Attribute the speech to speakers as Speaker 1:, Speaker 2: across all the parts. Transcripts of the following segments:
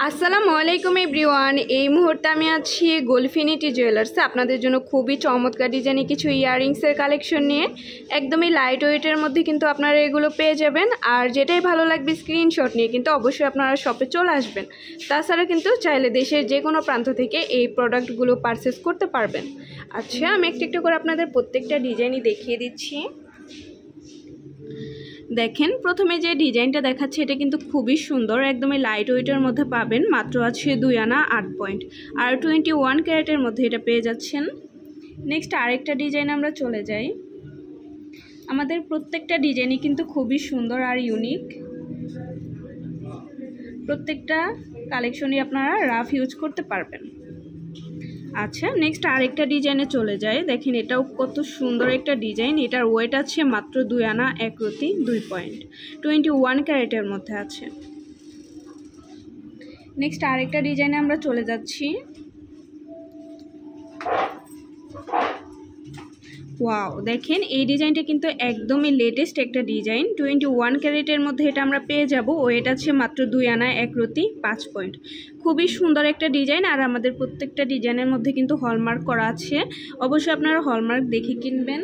Speaker 1: আসসালামু আলাইকুম এভরিওয়ান। এই মুহূর্তে আমি আছি গোলফিনিটি জুয়েলার্সে আপনাদের জন্য খুবই চমৎকার ডিজাইনে কিছু ইয়াররিংসের কালেকশন নিয়ে। একদমই লাইট ওয়েটের মধ্যে কিন্তু আপনারা এগুলো পেয়ে যাবেন। আর যেটাই ভালো লাগবে স্ক্রিনশট নিয়ে কিন্তু অবশ্যই আপনারা শপে চলে আসবেন। তাছাড়া কিন্তু চাইলে দেশের যে কোনো প্রান্ত থেকে এই প্রোডাক্টগুলো পারচেস করতে পারবেন। আচ্ছা, আমি একটু একটু করে আপনাদের প্রত্যেকটা ডিজাইনই দেখিয়ে দিচ্ছি। দেখেন, প্রথমে যে ডিজাইনটা দেখাচ্ছে এটা কিন্তু খুবই সুন্দর, একদমই লাইট ওয়েটের মধ্যে পাবেন। মাত্র আছে 2 আনা 8 পয়েন্ট আর 21 ক্যারেটের মধ্যে এটা পেয়ে যাচ্ছেন। নেক্সট আরেকটা ডিজাইন আমরা চলে যাই। আমাদের প্রত্যেকটা ডিজাইনই কিন্তু খুবই সুন্দর আর ইউনিক। প্রত্যেকটা কালেকশনই আপনারা রাফ ইউজ করতে পারবেন। আচ্ছা, নেক্সট আরেকটা ডিজাইনে চলে যায়। দেখেন, এটাও কত সুন্দর একটা ডিজাইন। এটার ওয়েট আছে মাত্র 2 আনা 1 রতি 2 পয়েন্ট, 21 ক্যারেটের মধ্যে আছে। নেক্সট আরেকটা ডিজাইনে আমরা চলে যাচ্ছি। ওয়াও, দেখেন এই ডিজাইনটা কিন্তু একদমই লেটেস্ট একটা ডিজাইন। 21 ক্যারেটের মধ্যে এটা আমরা পেয়ে যাব। ওয়েট আছে মাত্র 2 আনা 1 রতি 5 পয়েন্ট। খুবই সুন্দর একটা ডিজাইন। আর আমাদের প্রত্যেকটা ডিজাইনের মধ্যে কিন্তু হলমার্ক করা আছে। অবশ্যই আপনারা হলমার্ক দেখে কিনবেন।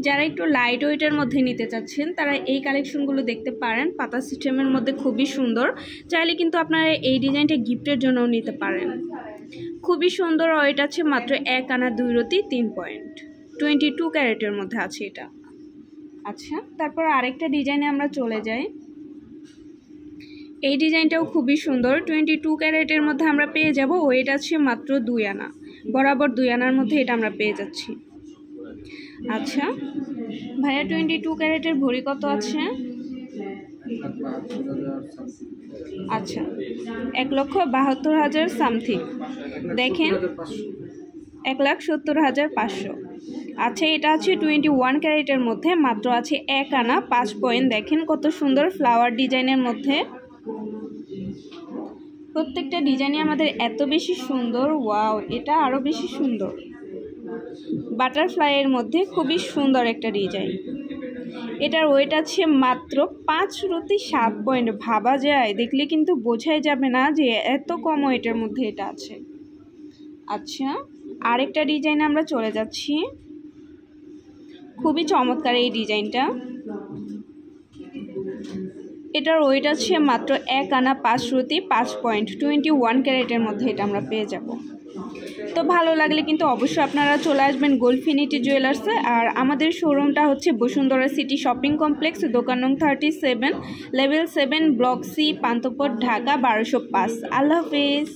Speaker 1: যারা একটু লাইট ওয়েটের মধ্যে নিতে চাচ্ছেন তারা এই কালেকশনগুলো দেখতে পারেন। পাতা সিস্টেমের মধ্যে খুবই সুন্দর। চাইলে কিন্তু আপনারা এই ডিজাইনটা গিফটের জন্যও নিতে পারেন। খুবই সুন্দর। ওয়েট আছে মাত্র 1 আনা 2 রতি 3 পয়েন্ট, 22 ক্যারেটের মধ্যে আছে এটা। আচ্ছা, তারপর আরেকটা ডিজাইনে আমরা চলে যাই। এই ডিজাইনটাও খুবই সুন্দর। 22 ক্যারেটের মধ্যে আমরা পেয়ে যাব। ওয়েট আছে মাত্র 2 আনা, বরাবর 2 আনার মধ্যে এটা আমরা পেয়ে যাচ্ছি। আচ্ছা ভাইয়া, 22 ক্যারেটের ভরি কত আছে? আচ্ছা, 1,72,000 সামথিং। দেখেন, 1,70,500। আচ্ছা, এটা আছে 21 ক্যারেটের মধ্যে, মাত্র আছে 1 আনা 5 পয়েন্ট। দেখেন কত সুন্দর ফ্লাওয়ার ডিজাইনের মধ্যে। প্রত্যেকটা ডিজাইনই আমাদের এত বেশি সুন্দর। ওয়াও, এটা আরও বেশি সুন্দর। বাটারফ্লাইয়ের মধ্যে খুবই সুন্দর একটা ডিজাইন। এটার ওয়েট আছে মাত্র 5 রতি 7 পয়েন্ট। ভাবা যায়, দেখলে কিন্তু বোঝাই যাবে না যে এত কম ওয়েটের মধ্যে এটা আছে। আচ্ছা, আরেকটা ডিজাইন আমরা চলে যাচ্ছি। খুবই চমৎকার এই ডিজাইনটা। এটার ওয়েট আছে মাত্র 1 আনা 5 রতি 5 পয়েন্ট, 21 ক্যারেটের মধ্যে এটা আমরা পেয়ে যাব। তো ভালো লাগলে কিন্তু অবশ্যই আপনারা চলে আসবেন গোলফিনিটি জুয়েলার্সে। আর আমাদের শোরুমটা হচ্ছে বসুন্ধরা সিটি শপিং কমপ্লেক্স, দোকান নং 37, level 7, block C, Panthapath, Dhaka 1205। আল্লাহ হাফেজ।